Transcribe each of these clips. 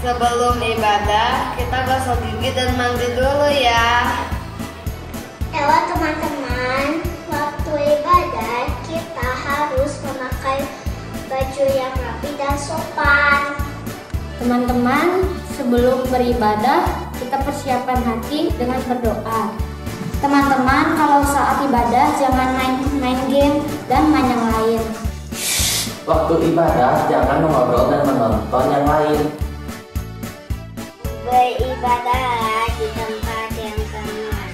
Sebelum ibadah, kita gosok gigi dan mandi dulu ya. Lewat teman-teman, waktu ibadah kita harus memakai baju yang rapi dan sopan. Teman-teman, sebelum beribadah, kita persiapkan hati dengan berdoa. Teman-teman, kalau saat ibadah jangan main game dan main yang lain. Waktu ibadah jangan mengobrol dan menonton yang lain. Beribadah di tempat yang tenang.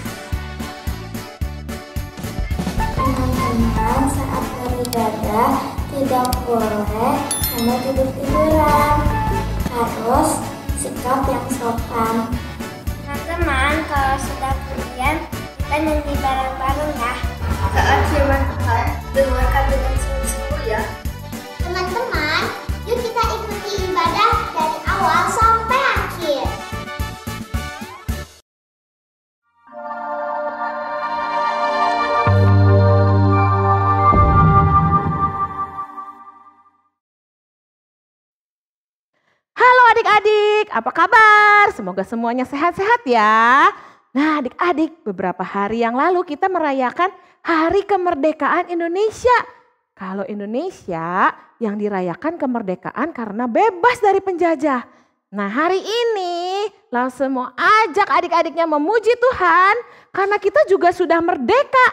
Teman-teman, saat beribadah tidak boleh hanya tidur-tiduran. Harus sikap yang sopan. Teman-teman, kalau sudah kemudian kita nyanyi bareng-bareng ya. Saat firman Tuhan, dengarkan dengan sungguh-sungguh ya. Teman-teman, yuk kita ikuti ibadah dari awal sampai akhir. Halo adik-adik, apa kabar? Semoga semuanya sehat-sehat ya. Nah adik-adik, beberapa hari yang lalu kita merayakan Hari Kemerdekaan Indonesia. Kalau Indonesia yang dirayakan kemerdekaan karena bebas dari penjajah. Nah hari ini langsung mau ajak adik-adiknya memuji Tuhan karena kita juga sudah merdeka.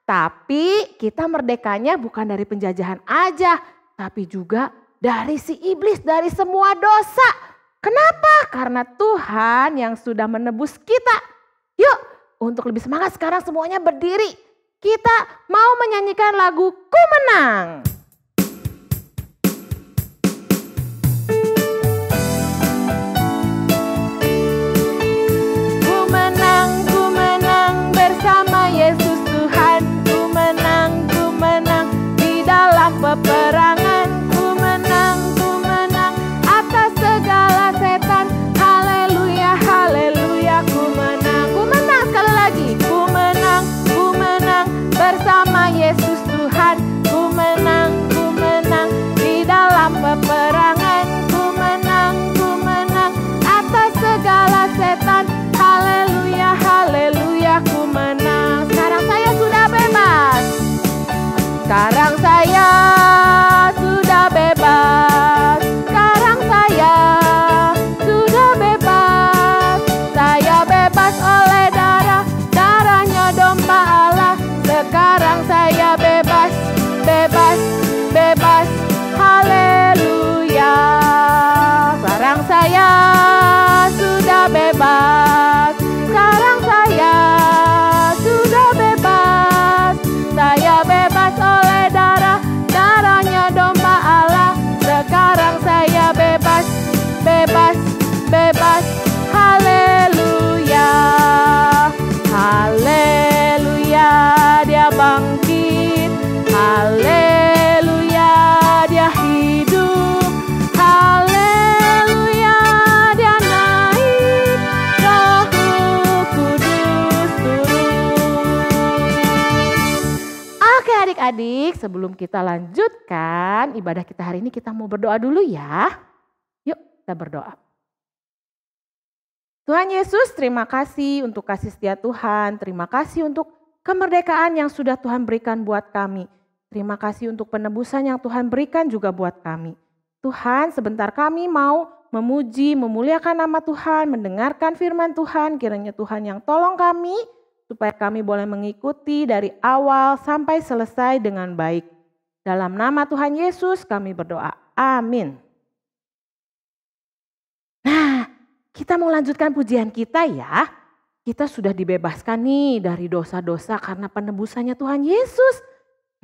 Tapi kita merdekanya bukan dari penjajahan aja, tapi juga dari si iblis, dari semua dosa. Kenapa? Karena Tuhan yang sudah menebus kita. Yuk, untuk lebih semangat sekarang semuanya berdiri. Kita mau menyanyikan lagu Ku Menang. Ku menang bersama Yesus Tuhan. Ku menang di dalam peperangan. Ku menang atas segala setan. Haleluya, haleluya, ku menang sekali lagi. Ku menang bersama Yesus Tuhan. Ku menang di dalam peperangan. Ku menang atas segala setan. Haleluya, haleluya, ku menang. Sekarang saya sudah bebas. Sekarang saya sudah bebas. Sekarang saya sudah bebas. Saya bebas oleh darahnya domba Allah. Sekarang saya bebas. Haleluya. Sekarang saya sudah bebas. Sekarang saya sudah bebas. Saya bebas oleh darahnya domba Allah. Sekarang saya bebas. Haleluya. Haleluya, dia bangkit. Haleluya, dia hidup. Haleluya, dia naik. Roh Kudus turun. Oke adik-adik, sebelum kita lanjutkan ibadah kita hari ini, kita mau berdoa dulu ya. Yuk kita berdoa. Tuhan Yesus, terima kasih untuk kasih setia Tuhan. Terima kasih untuk kemerdekaan yang sudah Tuhan berikan buat kami. Terima kasih untuk penebusan yang Tuhan berikan juga buat kami. Tuhan, sebentar kami mau memuji, memuliakan nama Tuhan, mendengarkan firman Tuhan. Kiranya Tuhan yang tolong kami supaya kami boleh mengikuti dari awal sampai selesai dengan baik. Dalam nama Tuhan Yesus kami berdoa. Amin. Nah, kita mau lanjutkan pujian kita ya. Kita sudah dibebaskan nih dari dosa-dosa karena penebusannya Tuhan Yesus.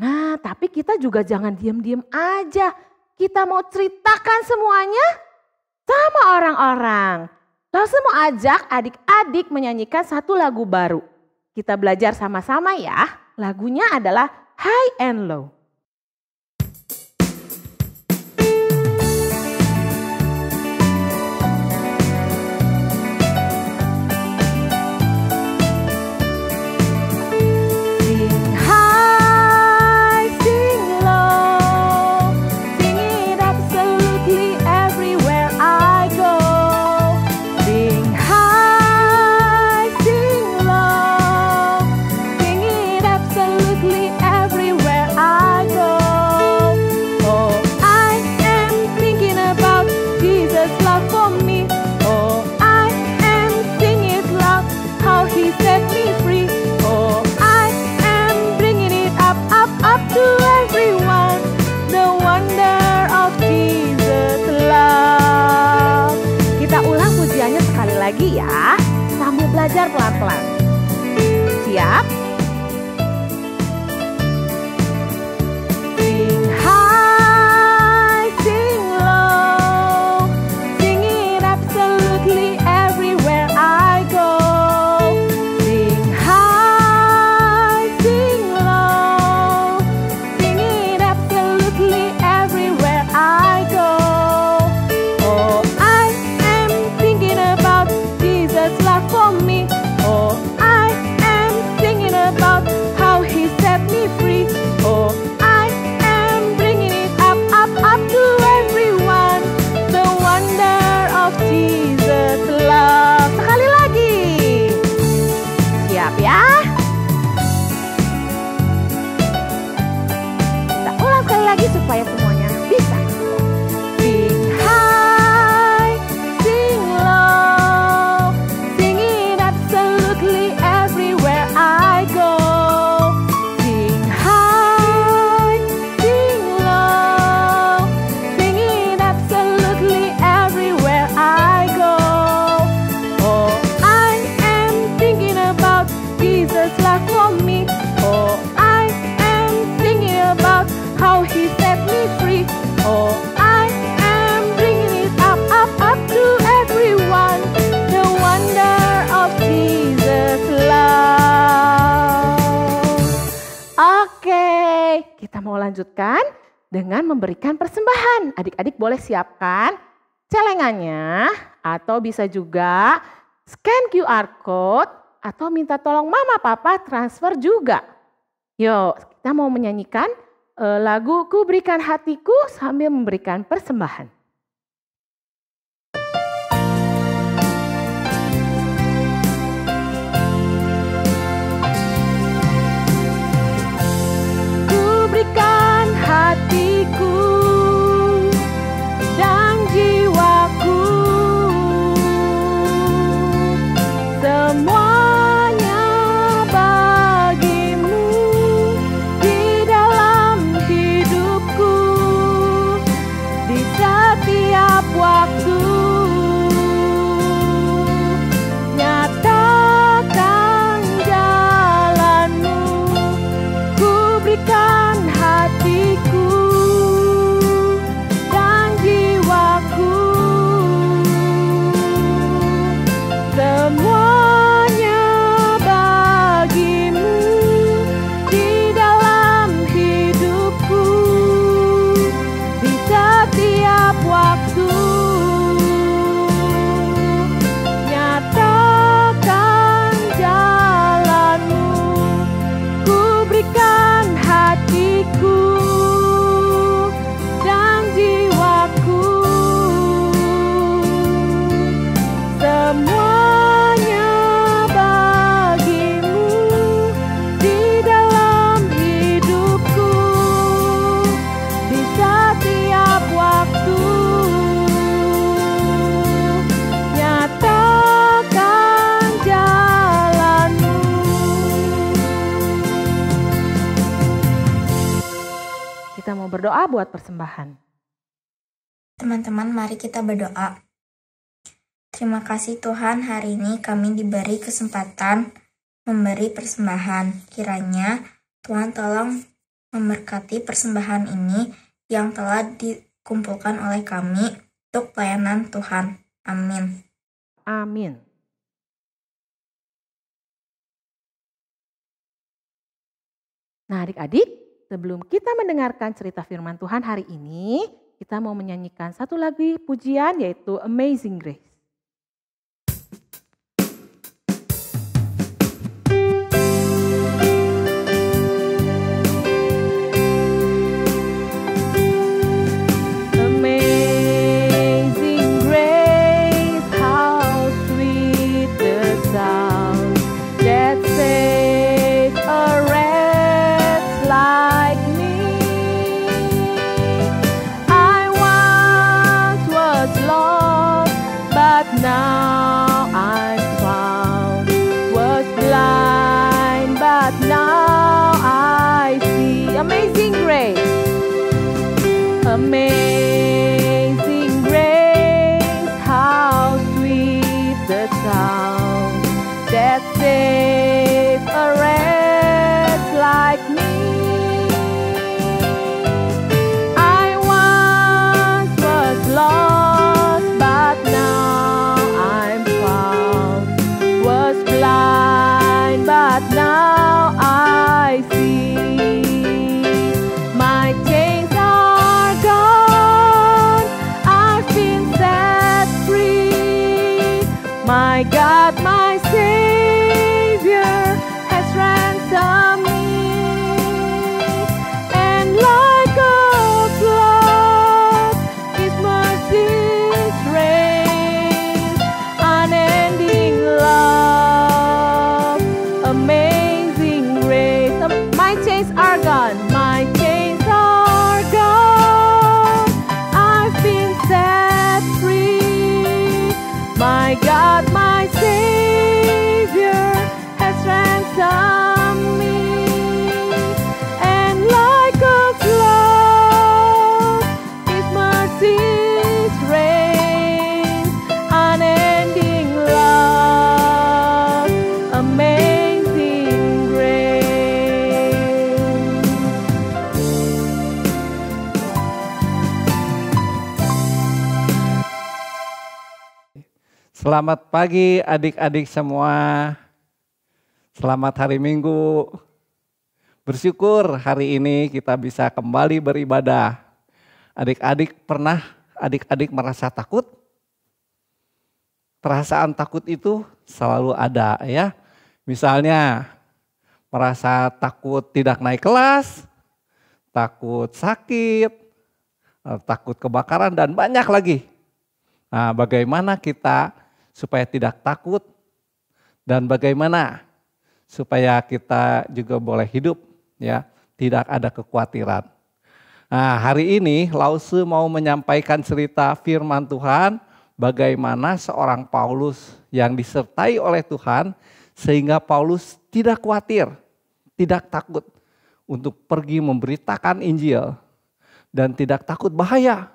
Nah, tapi kita juga jangan diam-diam aja. Kita mau ceritakan semuanya sama orang-orang. Langsung mau ajak adik-adik menyanyikan satu lagu baru. Kita belajar sama-sama ya. Lagunya adalah High and Low. Everywhere I go. belajar pelan-pelan. Siap? Sing high, sing low, sing it absolutely everywhere I go. Sing high, sing low, sing it absolutely everywhere I go. Oh, I am thinking about Jesus' love for me. Oh, I am singing about how He set me free. Oh, I am bringing it up, up, up to everyone. The wonder of Jesus' love. Sekali lagi. Siap ya? Kita ulang sekali lagi supaya semuanya bisa. Sing high, sing low, sing it absolutely everywhere I go. Sing high, sing low, sing it absolutely everywhere I go. Oh, I am thinking about Jesus' love for me. Oh, I am singing about how He set me free. Oh, I am bringing it up, up, up to everyone. The wonder of Jesus' love. Oke, kita mau lanjutkan dengan memberikan persembahan. Adik-adik boleh siapkan celengannya atau bisa juga scan QR code atau minta tolong mama papa transfer juga. Yuk, kita mau menyanyikan lagu Ku Berikan Hatiku sambil memberikan persembahan. Ku berikan hatiku dan jiwaku, semuanya bagimu di dalam hidupku, di setiap waktu. Nyatakan jalanmu, ku berikan hatiku dan jiwaku, semuanya bagimu di dalam hidupku, di setiap waktu. Nyatakan jalanmu, ku berikan hatiku dan jiwaku, semuanya bagimu di dalam hidupku, di setiap waktu. Nyatakan jalanmu. Kita mau berdoa buat persembahan. Teman-teman, mari kita berdoa. Terima kasih Tuhan, hari ini kami diberi kesempatan memberi persembahan. Kiranya Tuhan tolong memberkati persembahan ini yang telah dikumpulkan oleh kami untuk pelayanan Tuhan. Amin. Amin. Nah adik-adik, sebelum kita mendengarkan cerita firman Tuhan hari ini, kita mau menyanyikan satu lagu pujian yaitu Amazing Grace. Amazing grace, how sweet the sound that saved a wretch like me. I once was lost, but now I'm found. Was blind, but now I see. Amazing grace. Amazing grace, how sweet the sound that My God, my Savior has ransomed me, and like a flood, His mercies rain, unending love, amazing grace. My chains are gone, my chains are gone. I've been set free. My God, my Savior has ransomed me, and like a flood, His mercies rain, unending love, amazing grace. Selamat pagi adik-adik semua. Selamat hari Minggu. Bersyukur hari ini kita bisa kembali beribadah. Adik-adik merasa takut? Perasaan takut itu selalu ada ya. Misalnya merasa takut tidak naik kelas, takut sakit, takut kebakaran dan banyak lagi. Nah, bagaimana kita supaya tidak takut dan bagaimana supaya kita juga boleh hidup ya, tidak ada kekhawatiran. Nah, hari ini Lause mau menyampaikan cerita firman Tuhan bagaimana seorang Paulus yang disertai oleh Tuhan sehingga Paulus tidak khawatir, tidak takut untuk pergi memberitakan Injil dan tidak takut bahaya,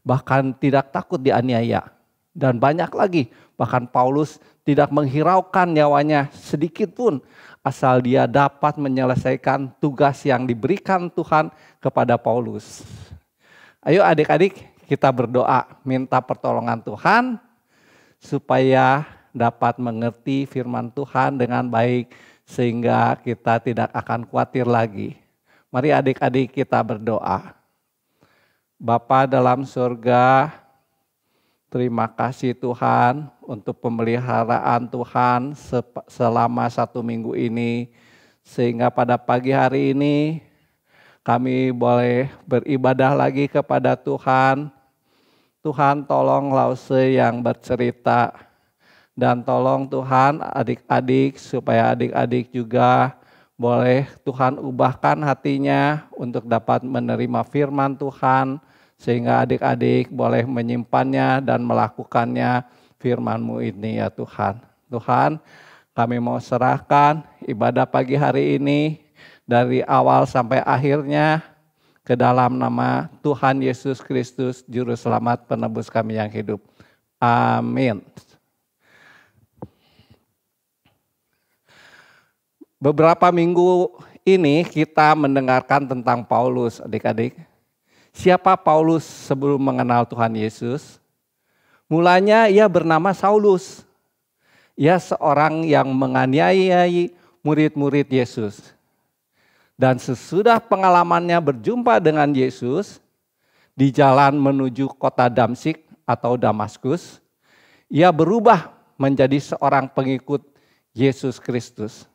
bahkan tidak takut dianiaya. Dan banyak lagi, bahkan Paulus tidak menghiraukan nyawanya sedikit pun asal dia dapat menyelesaikan tugas yang diberikan Tuhan kepada Paulus. Ayo adik-adik kita berdoa minta pertolongan Tuhan supaya dapat mengerti firman Tuhan dengan baik sehingga kita tidak akan khawatir lagi. Mari adik-adik kita berdoa. Bapa dalam surga, terima kasih Tuhan untuk pemeliharaan Tuhan selama 1 minggu ini. Sehingga pada pagi hari ini kami boleh beribadah lagi kepada Tuhan. Tuhan tolong Lause yang bercerita. Dan tolong Tuhan adik-adik supaya adik-adik juga boleh Tuhan ubahkan hatinya untuk dapat menerima firman Tuhan. Sehingga adik-adik boleh menyimpannya dan melakukannya firman-Mu ini ya Tuhan. Tuhan, kami mau serahkan ibadah pagi hari ini dari awal sampai akhirnya ke dalam nama Tuhan Yesus Kristus, Juru Selamat penebus kami yang hidup. Amin. Beberapa minggu ini kita mendengarkan tentang Paulus, adik-adik. Siapa Paulus sebelum mengenal Tuhan Yesus? Mulanya ia bernama Saulus. Ia seorang yang menganiayai murid-murid Yesus. Dan sesudah pengalamannya berjumpa dengan Yesus di jalan menuju kota Damsyik atau Damaskus, ia berubah menjadi seorang pengikut Yesus Kristus.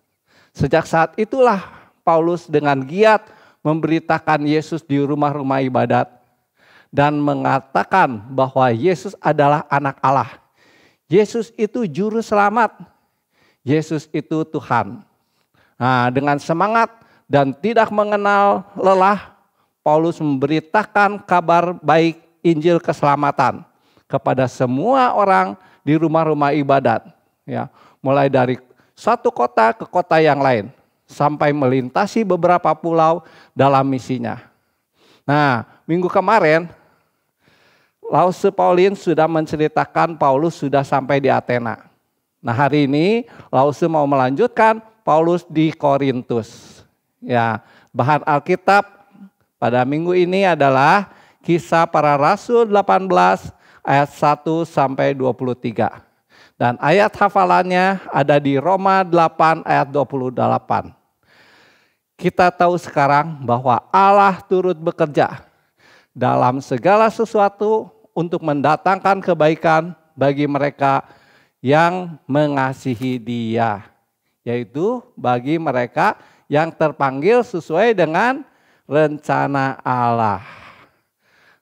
Sejak saat itulah Paulus dengan giat memberitakan Yesus di rumah-rumah ibadat dan mengatakan bahwa Yesus adalah anak Allah. Yesus itu juru selamat. Yesus itu Tuhan. Nah, dengan semangat dan tidak mengenal lelah, Paulus memberitakan kabar baik Injil keselamatan kepada semua orang di rumah-rumah ibadat. Ya, mulai dari satu kota ke kota yang lain. Sampai melintasi beberapa pulau dalam misinya. Nah, minggu kemarin, Lause Paulin sudah menceritakan Paulus sudah sampai di Athena. Nah, hari ini Lause mau melanjutkan Paulus di Korintus. Ya, bahan Alkitab pada minggu ini adalah Kisah Para Rasul 18 ayat 1 sampai 23. Dan ayat hafalannya ada di Roma 8 ayat 28. Kita tahu sekarang bahwa Allah turut bekerja dalam segala sesuatu untuk mendatangkan kebaikan bagi mereka yang mengasihi Dia, yaitu bagi mereka yang terpanggil sesuai dengan rencana Allah.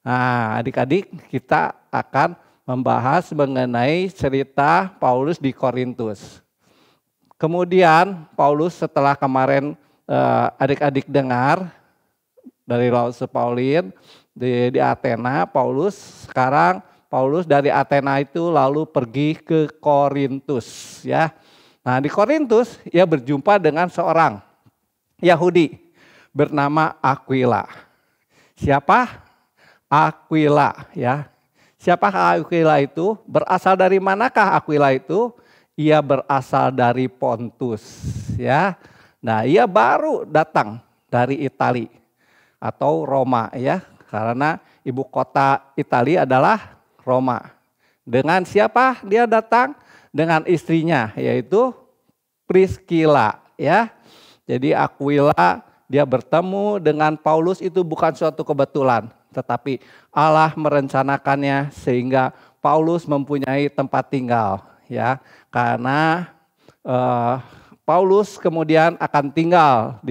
Nah, adik-adik, kita akan membahas mengenai cerita Paulus di Korintus. Kemudian Paulus setelah kemarin adik-adik dengar dari Rasul Paulin di Athena, sekarang Paulus dari Athena itu lalu pergi ke Korintus, ya. Nah, di Korintus ia berjumpa dengan seorang Yahudi bernama Aquila. Siapa? Aquila, ya. Siapakah Aquila itu? Berasal dari manakah Aquila itu? Ia berasal dari Pontus, ya. Nah, ia baru datang dari Italia atau Roma, ya. Karena ibu kota Italia adalah Roma. Dengan siapa dia datang? Dengan istrinya, yaitu Priscilla, ya. Jadi Aquila dia bertemu dengan Paulus itu bukan suatu kebetulan, tetapi Allah merencanakannya sehingga Paulus mempunyai tempat tinggal, ya. Karena Paulus kemudian akan tinggal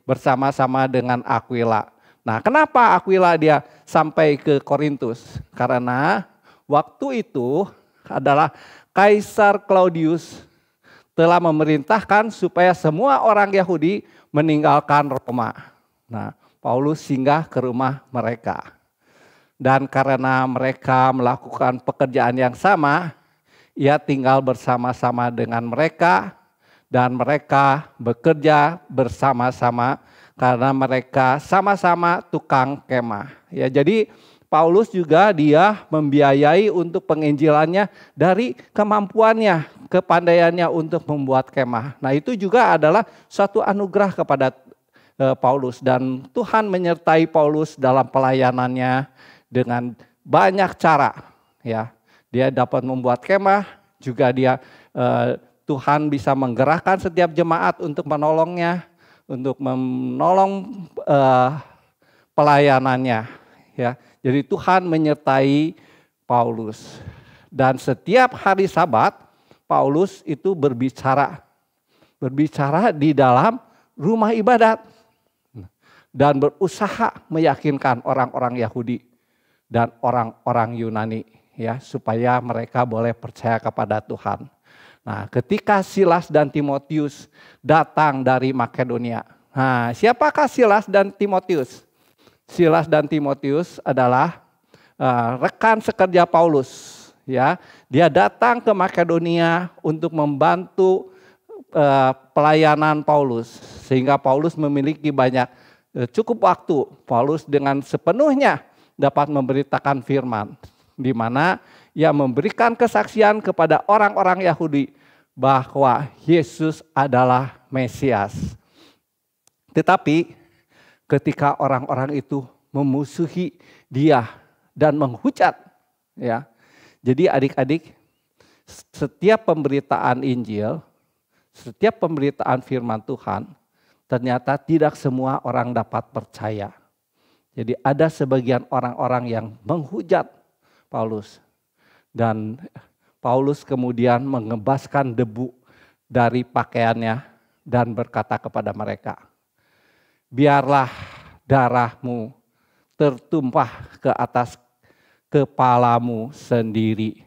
bersama-sama dengan Aquila. Nah, kenapa Aquila dia sampai ke Korintus? Karena waktu itu adalah Kaisar Claudius telah memerintahkan supaya semua orang Yahudi meninggalkan Roma. Nah, Paulus singgah ke rumah mereka. Dan karena mereka melakukan pekerjaan yang sama, ia tinggal bersama-sama dengan mereka dan mereka bekerja bersama-sama karena mereka sama-sama tukang kemah. Ya, jadi Paulus juga dia membiayai untuk penginjilannya dari kemampuannya, kepandaiannya untuk membuat kemah. Nah, itu juga adalah suatu anugerah kepada Paulus dan Tuhan menyertai Paulus dalam pelayanannya dengan banyak cara, ya. Dia dapat membuat kemah, juga Tuhan bisa menggerakkan setiap jemaat untuk menolongnya, untuk menolong pelayanannya, ya. Jadi Tuhan menyertai Paulus. Dan setiap hari Sabat Paulus itu berbicara di dalam rumah ibadat dan berusaha meyakinkan orang-orang Yahudi dan orang-orang Yunani, ya, supaya mereka boleh percaya kepada Tuhan. Nah, ketika Silas dan Timotius datang dari Makedonia. Nah, siapakah Silas dan Timotius? Silas dan Timotius adalah rekan sekerja Paulus, ya. Dia datang ke Makedonia untuk membantu pelayanan Paulus sehingga Paulus memiliki cukup waktu. Paulus dengan sepenuhnya dapat memberitakan firman, di mana ia memberikan kesaksian kepada orang-orang Yahudi bahwa Yesus adalah Mesias. Tetapi ketika orang-orang itu memusuhi dia dan menghujat, ya. Jadi adik-adik, setiap pemberitaan Injil, setiap pemberitaan firman Tuhan, ternyata tidak semua orang dapat percaya. Jadi ada sebagian orang-orang yang menghujat Paulus. Dan Paulus kemudian mengebaskan debu dari pakaiannya dan berkata kepada mereka, biarlah darahmu tertumpah ke atas kepalamu sendiri.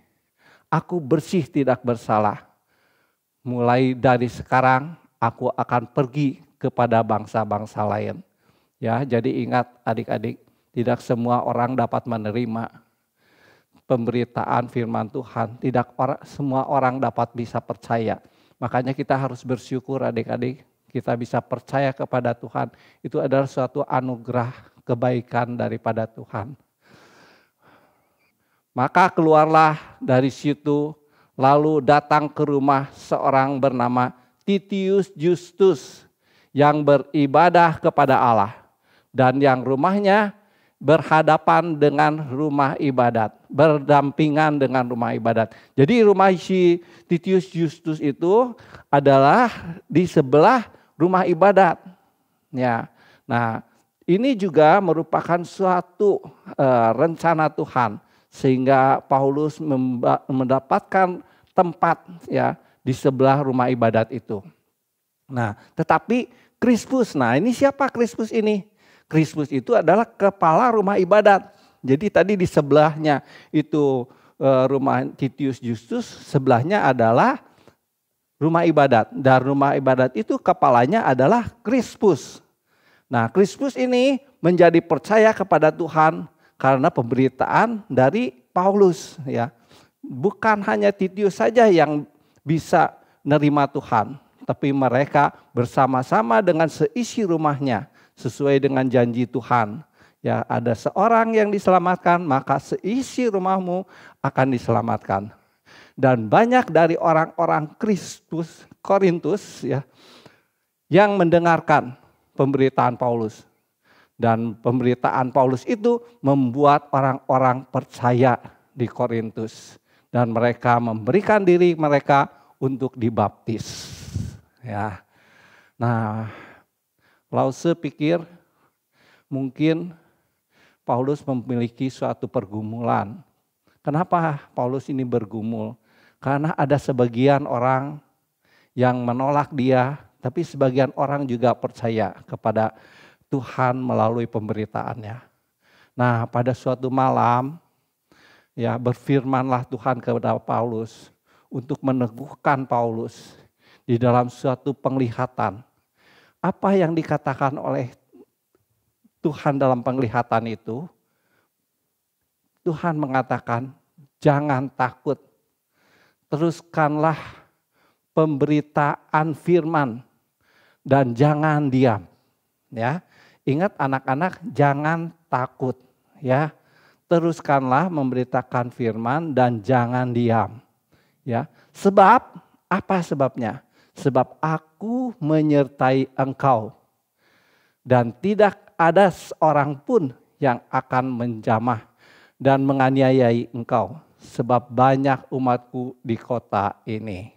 Aku bersih tidak bersalah. Mulai dari sekarang aku akan pergi kepada bangsa-bangsa lain. Ya, jadi ingat adik-adik, tidak semua orang dapat menerima pemberitaan firman Tuhan. Tidak semua orang dapat bisa percaya. Makanya kita harus bersyukur adik-adik, kita bisa percaya kepada Tuhan. Itu adalah suatu anugerah kebaikan daripada Tuhan. Maka keluarlah dari situ, lalu datang ke rumah seorang bernama Titius Justus yang beribadah kepada Allah. Dan yang rumahnya berhadapan dengan rumah ibadat, berdampingan dengan rumah ibadat. Jadi rumah si Titius Justus itu adalah di sebelah rumah ibadat. Ya. Nah, ini juga merupakan suatu rencana Tuhan sehingga Paulus mendapatkan tempat ya di sebelah rumah ibadat itu. Nah, tetapi Krispus, nah ini siapa Krispus ini? Krispus itu adalah kepala rumah ibadat. Jadi tadi di sebelahnya itu rumah Titius Justus, sebelahnya adalah rumah ibadat. Dan rumah ibadat itu kepalanya adalah Krispus. Nah, Krispus ini menjadi percaya kepada Tuhan karena pemberitaan dari Paulus ya. Bukan hanya Titius saja yang bisa nerima Tuhan, tapi mereka bersama-sama dengan seisi rumahnya sesuai dengan janji Tuhan. Ya, ada seorang yang diselamatkan, maka seisi rumahmu akan diselamatkan. Dan banyak dari orang-orang Korintus ya yang mendengarkan pemberitaan Paulus. Dan pemberitaan Paulus itu membuat orang-orang percaya di Korintus. Dan mereka memberikan diri mereka untuk dibaptis. Ya. Nah, Lause pikir mungkin Paulus memiliki suatu pergumulan. Kenapa Paulus ini bergumul? Karena ada sebagian orang yang menolak dia, tapi sebagian orang juga percaya kepada Tuhan melalui pemberitaannya. Nah, pada suatu malam, ya berfirmanlah Tuhan kepada Paulus untuk meneguhkan Paulus di dalam suatu penglihatan. Apa yang dikatakan oleh Tuhan dalam penglihatan itu? Tuhan mengatakan, jangan takut, teruskanlah pemberitaan firman dan jangan diam. Ya, ingat anak-anak, jangan takut, ya. Teruskanlah memberitakan firman dan jangan diam. Ya, sebab apa sebabnya? Sebab aku menyertai engkau dan tidak ada seorang pun yang akan menjamah dan menganiayai engkau, sebab banyak umatku di kota ini.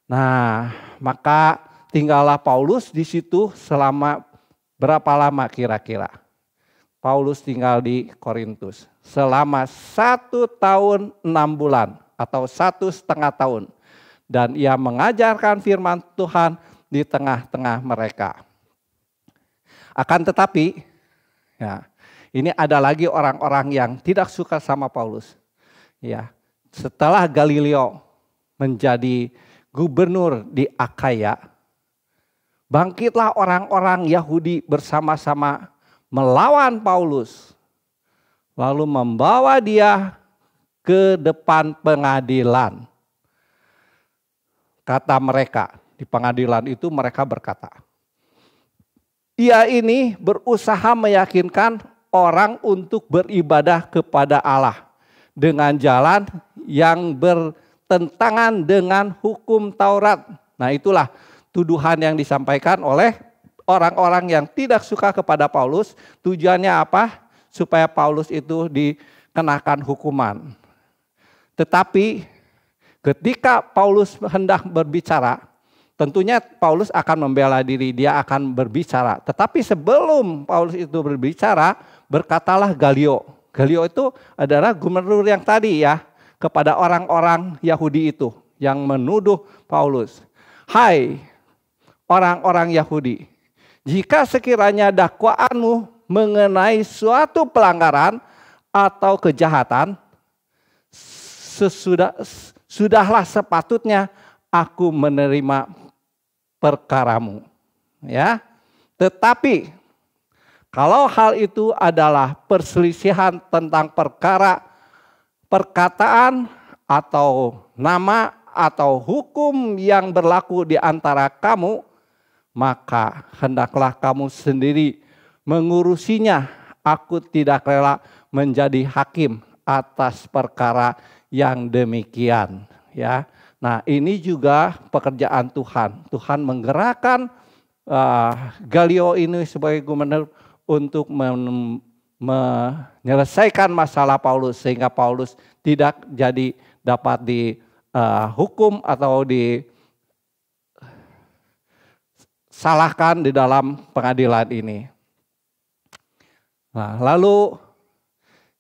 Nah, maka tinggallah Paulus di situ selama berapa lama kira-kira? Paulus tinggal di Korintus selama 1 tahun 6 bulan atau 1,5 tahun. Dan ia mengajarkan firman Tuhan di tengah-tengah mereka. Akan tetapi, ya, ini ada lagi orang-orang yang tidak suka sama Paulus. Ya, setelah Galileo menjadi gubernur di Akaya, bangkitlah orang-orang Yahudi bersama-sama melawan Paulus, lalu membawa dia ke depan pengadilan. Kata mereka, di pengadilan itu mereka berkata, ia ini berusaha meyakinkan orang untuk beribadah kepada Allah dengan jalan yang bertentangan dengan hukum Taurat. Nah, itulah tuduhan yang disampaikan oleh orang-orang yang tidak suka kepada Paulus. Tujuannya apa? Supaya Paulus itu dikenakan hukuman. Tetapi ketika Paulus hendak berbicara, tentunya Paulus akan membela diri, dia akan berbicara. Tetapi sebelum Paulus itu berbicara, berkatalah Galio. Galio itu adalah gubernur yang tadi ya, kepada orang-orang Yahudi itu yang menuduh Paulus. Hai orang-orang Yahudi, jika sekiranya dakwaanmu mengenai suatu pelanggaran atau kejahatan, sudahlah sepatutnya aku menerima perkaramu. Ya, tetapi kalau hal itu adalah perselisihan tentang perkataan atau nama atau hukum yang berlaku di antara kamu, maka hendaklah kamu sendiri mengurusinya. Aku tidak rela menjadi hakim atas perkara yang demikian. Ya, nah ini juga pekerjaan Tuhan. Tuhan menggerakkan Galio ini sebagai gubernur untuk menyelesaikan masalah Paulus sehingga Paulus tidak jadi dapat dihukum atau disalahkan di dalam pengadilan ini. Nah, lalu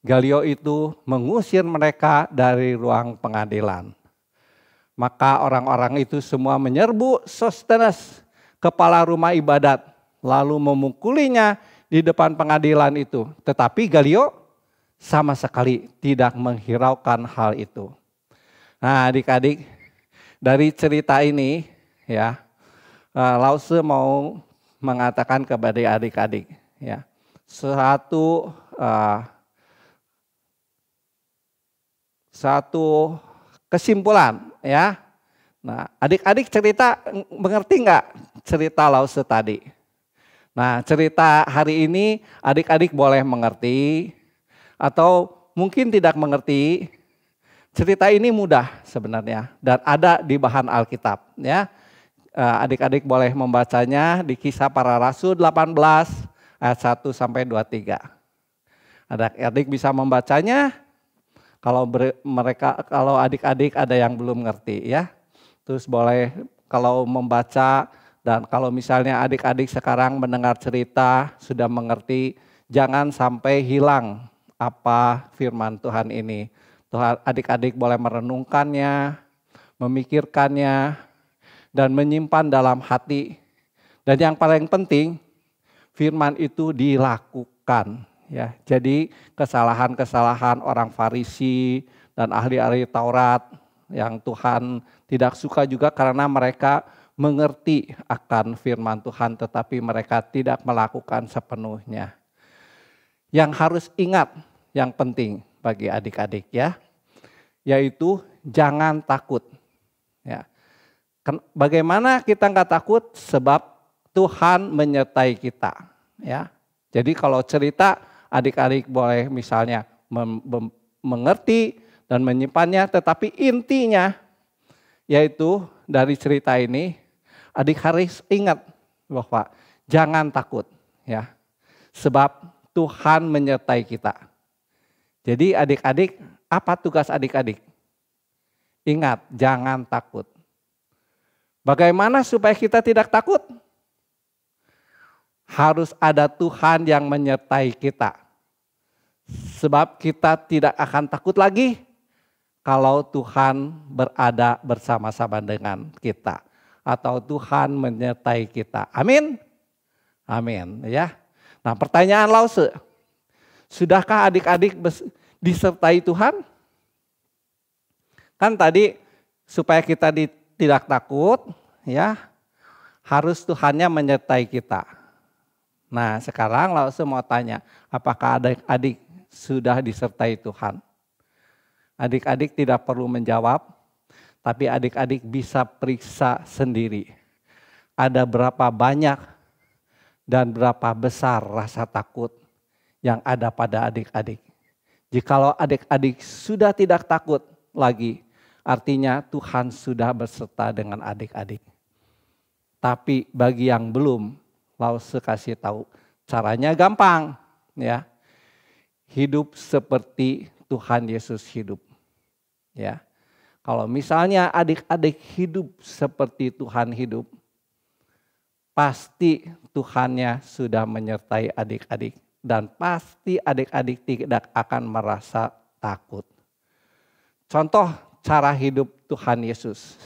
Galio itu mengusir mereka dari ruang pengadilan. Maka orang-orang itu semua menyerbu Sostenes, kepala rumah ibadat, lalu memukulinya di depan pengadilan itu. Tetapi Galio sama sekali tidak menghiraukan hal itu. Nah, adik-adik, dari cerita ini ya, Lause mau mengatakan kepada adik-adik ya, satu kesimpulan ya. Nah, adik-adik cerita mengerti nggak cerita Lause tadi? Nah, cerita hari ini adik-adik boleh mengerti atau mungkin tidak mengerti. Cerita ini mudah sebenarnya dan ada di bahan Alkitab ya. Adik-adik boleh membacanya di Kisah Para Rasul 18 ayat 1 sampai 23. Adik-adik bisa membacanya. Kalau adik-adik ada yang belum ngerti ya, terus boleh kalau membaca, dan kalau misalnya adik-adik sekarang mendengar cerita sudah mengerti, jangan sampai hilang apa firman Tuhan ini. Adik-adik boleh merenungkannya, memikirkannya, dan menyimpan dalam hati. Dan yang paling penting, firman itu dilakukan. Ya, jadi kesalahan-kesalahan orang Farisi dan ahli-ahli Taurat yang Tuhan tidak suka juga karena mereka mengerti akan firman Tuhan tetapi mereka tidak melakukan sepenuhnya. Yang harus ingat yang penting bagi adik-adik ya, yaitu jangan takut. Ya. Bagaimana kita nggak takut? Sebab Tuhan menyertai kita. Ya. Jadi kalau cerita adik-adik boleh misalnya mengerti dan menyimpannya, tetapi intinya yaitu dari cerita ini adik harus ingat bahwa jangan takut ya, sebab Tuhan menyertai kita. Jadi adik-adik, apa tugas adik-adik? Ingat, jangan takut. Bagaimana supaya kita tidak takut? Harus ada Tuhan yang menyertai kita. Sebab kita tidak akan takut lagi kalau Tuhan berada bersama-sama dengan kita. Atau Tuhan menyertai kita. Amin? Amin ya. Nah, pertanyaan Lause, sudahkah adik-adik disertai Tuhan? Kan tadi supaya kita tidak takut ya, harus Tuhannya menyertai kita. Nah, sekarang Lause mau tanya, apakah adik-adik sudah disertai Tuhan? Adik-adik tidak perlu menjawab, tapi adik-adik bisa periksa sendiri. Ada berapa banyak dan berapa besar rasa takut yang ada pada adik-adik. Jikalau adik-adik sudah tidak takut lagi, artinya Tuhan sudah berserta dengan adik-adik. Tapi bagi yang belum, Lause kasih tahu, caranya gampang ya. Hidup seperti Tuhan Yesus hidup. Ya. Kalau misalnya adik-adik hidup seperti Tuhan hidup, pasti Tuhannya sudah menyertai adik-adik dan pasti adik-adik tidak akan merasa takut. Contoh cara hidup Tuhan Yesus.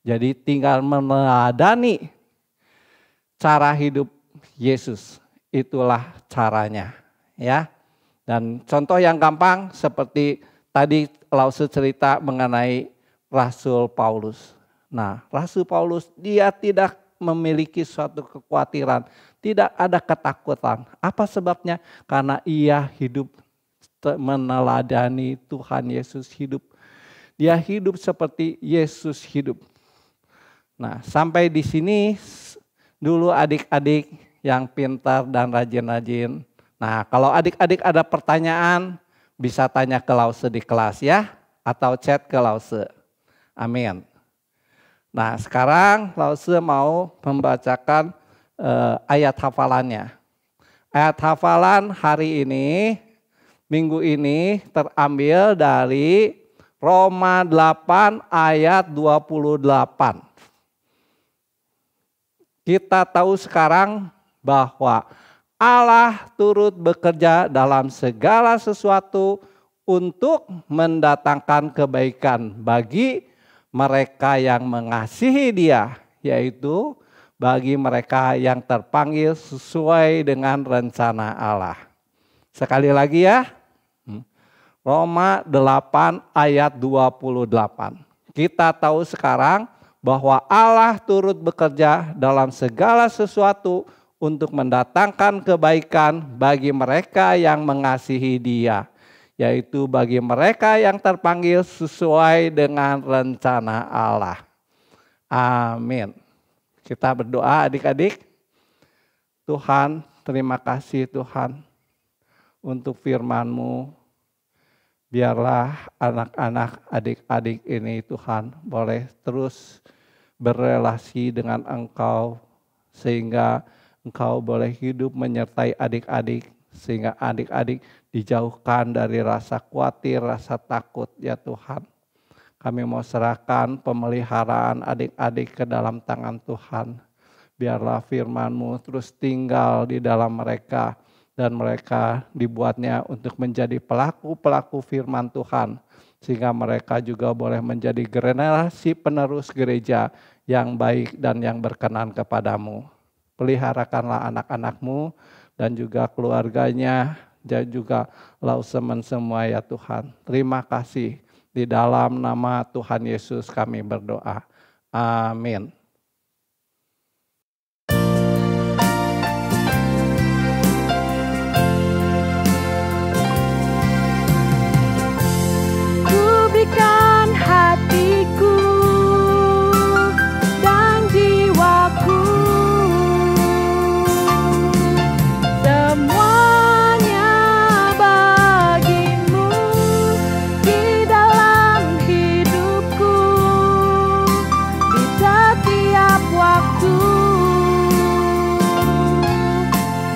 Jadi tinggal meneladani cara hidup Yesus, itulah caranya ya. Dan contoh yang gampang seperti tadi Lause cerita mengenai Rasul Paulus. Nah, Rasul Paulus dia tidak memiliki suatu kekhawatiran, tidak ada ketakutan. Apa sebabnya? Karena ia hidup meneladani Tuhan Yesus hidup. Dia hidup seperti Yesus hidup. Nah, sampai di sini dulu adik-adik yang pintar dan rajin-rajin. Nah, kalau adik-adik ada pertanyaan, bisa tanya ke Lause di kelas ya, atau chat ke Lause. Amin. Nah, sekarang Lause mau membacakan ayat hafalannya. Ayat hafalan hari ini, minggu ini terambil dari Roma 8 ayat 28. Kita tahu sekarang bahwa Allah turut bekerja dalam segala sesuatu untuk mendatangkan kebaikan bagi mereka yang mengasihi Dia, yaitu bagi mereka yang terpanggil sesuai dengan rencana Allah. Sekali lagi ya, Roma 8 ayat 28. Kita tahu sekarang bahwa Allah turut bekerja dalam segala sesuatu untuk mendatangkan kebaikan bagi mereka yang mengasihi Dia, yaitu bagi mereka yang terpanggil sesuai dengan rencana Allah. Amin. Kita berdoa adik-adik. Tuhan, terima kasih Tuhan untuk firman-Mu. Biarlah anak-anak adik-adik ini Tuhan boleh terus berrelasi dengan Engkau, sehingga Engkau boleh hidup menyertai adik-adik, sehingga adik-adik dijauhkan dari rasa khawatir, rasa takut ya Tuhan. Kami mau serahkan pemeliharaan adik-adik ke dalam tangan Tuhan. Biarlah firman-Mu terus tinggal di dalam mereka, dan mereka dibuatnya untuk menjadi pelaku-pelaku firman Tuhan, sehingga mereka juga boleh menjadi generasi penerus gereja yang baik dan yang berkenan kepadamu. Peliharakanlah anak-anak-Mu dan juga keluarganya, dan juga lausemen semua ya Tuhan. Terima kasih, di dalam nama Tuhan Yesus kami berdoa. Amin. Berikan hatiku dan jiwaku, semuanya bagimu di dalam hidupku, di setiap waktu.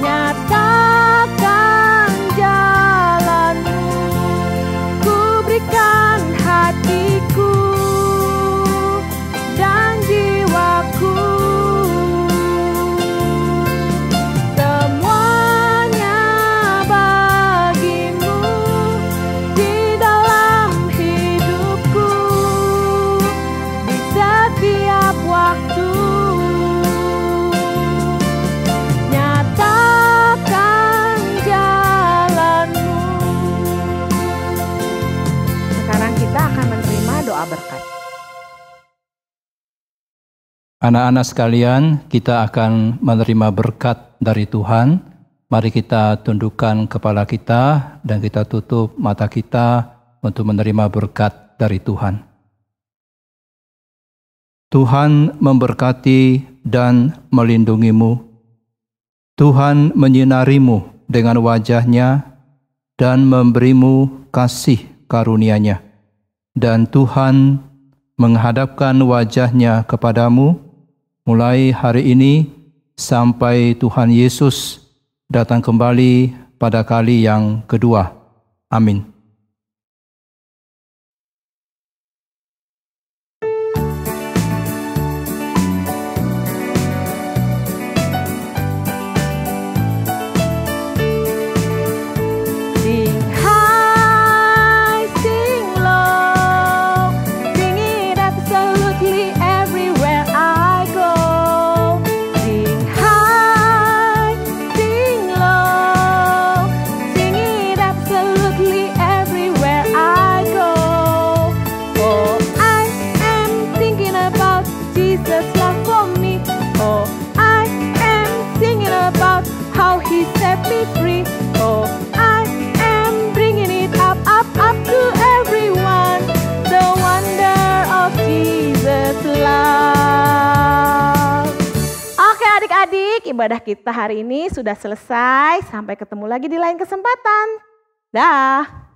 Nyatakan jalanmu, ku berikan hatiku dan jiwaku, semuanya bagimu di dalam hidupku, di setiap waktu. Nyatakan jalanmu. Sekarang kita akan menerima doa berkat. Anak-anak sekalian, kita akan menerima berkat dari Tuhan. Mari kita tundukkan kepala kita dan kita tutup mata kita untuk menerima berkat dari Tuhan. Tuhan memberkati dan melindungimu. Tuhan menyinarimu dengan wajah-Nya dan memberimu kasih karunia-Nya. Dan Tuhan menghadapkan wajah-Nya kepadamu mulai hari ini sampai Tuhan Yesus datang kembali pada kali yang kedua. Amin. Sing high, sing low, sing it absolutely everywhere I go. Sing high, sing low, sing it absolutely everywhere I go. Oh, I am thinking about Jesus' love for me. Oh, I am singing about how He set me free. Oh, I am bringing it up to everyone, the wonder of Jesus' love. Oke adik-adik, ibadah kita hari ini sudah selesai. Sampai ketemu lagi di lain kesempatan. Dah.